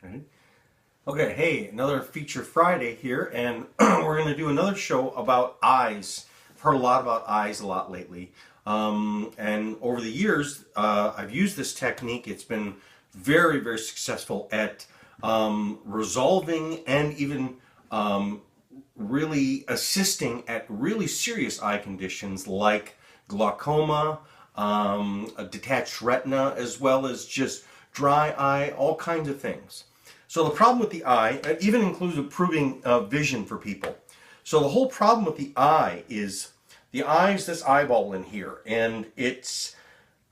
Ready? Okay, hey, another Feature Friday here, and we're going to do another show about eyes. I've heard a lot about eyes a lot lately, and over the years, I've used this technique. It's been very, very successful at resolving and even really assisting at really serious eye conditions like glaucoma, a detached retina, as well as just dry eye, all kinds of things. So the problem with the eye, it even includes improving vision for people. So the whole problem with the eye is this eyeball in here, and it's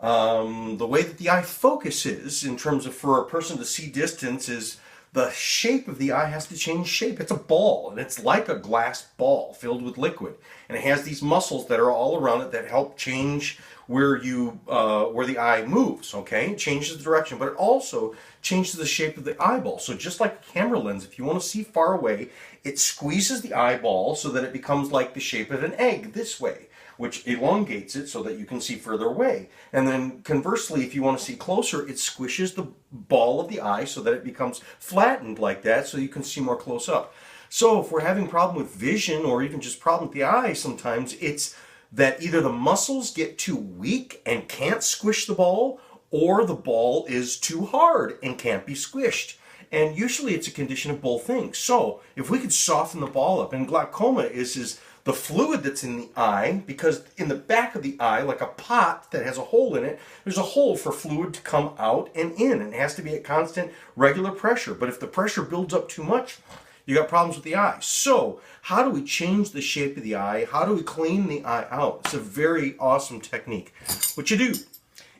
the way that the eye focuses in terms of for a person to see distance is the shape of the eye has to change shape. It's a ball, and it's like a glass ball filled with liquid, and it has these muscles that are all around it that help change where the eye moves. Okay, it changes the direction, but it also changes the shape of the eyeball. So just like a camera lens, if you want to see far away, it squeezes the eyeball so that it becomes like the shape of an egg this way, which elongates it so that you can see further away. And then conversely, if you want to see closer, it squishes the ball of the eye so that it becomes flattened like that so you can see more close up. So if we're having a problem with vision or even just problem with the eye, sometimes it's that either the muscles get too weak and can't squish the ball, or the ball is too hard and can't be squished. And usually it's a condition of both things. So if we could soften the ball up, and glaucoma is the fluid that's in the eye, because in the back of the eye, like a pot that has a hole in it, there's a hole for fluid to come out and in, and it has to be at constant regular pressure. But if the pressure builds up too much, you got problems with the eye. So how do we change the shape of the eye? How do we clean the eye out? It's a very awesome technique. What you do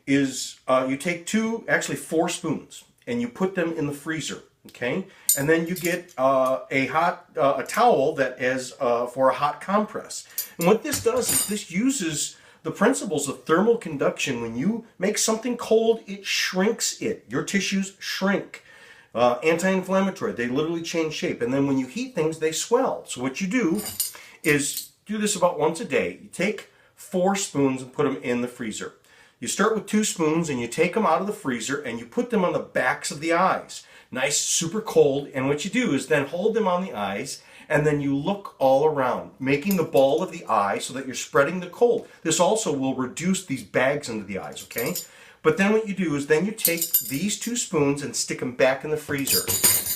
is you take four spoons, and you put them in the freezer, okay? And then you get a towel that is for a hot compress. And what this does is this uses the principles of thermal conduction. When you make something cold, it shrinks it. Your tissues shrink. Anti-inflammatory, they literally change shape. And then when you heat things, they swell. So what you do is do this about once a day. You take 4 spoons and put them in the freezer. You start with 2 spoons and you take them out of the freezer and you put them on the backs of the eyes. Nice, super cold. And what you do is then hold them on the eyes and then you look all around, making the ball of the eye so that you're spreading the cold. This also will reduce these bags under the eyes, okay? But then what you do is then you take these 2 spoons and stick them back in the freezer.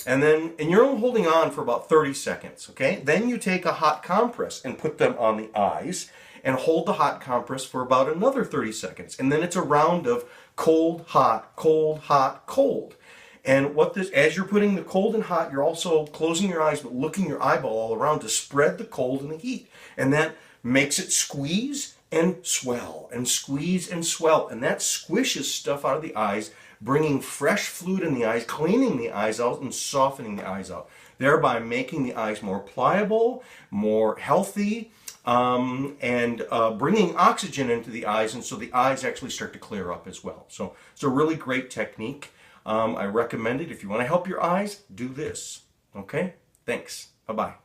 And you're only holding on for about 30 seconds, okay? Then you take a hot compress and put them on the eyes and hold the hot compress for about another 30 seconds. And then it's a round of cold, hot, cold, hot, cold. And as you're putting the cold and hot, you're also closing your eyes but looking your eyeball all around to spread the cold and the heat. And that makes it squeeze and swell and squeeze and swell. And that squishes stuff out of the eyes, bringing fresh fluid in the eyes, cleaning the eyes out and softening the eyes out, thereby making the eyes more pliable, more healthy, and bringing oxygen into the eyes, and so the eyes actually start to clear up as well. So it's a really great technique. I recommend it. If you want to help your eyes, do this. Okay? Thanks. Bye-bye.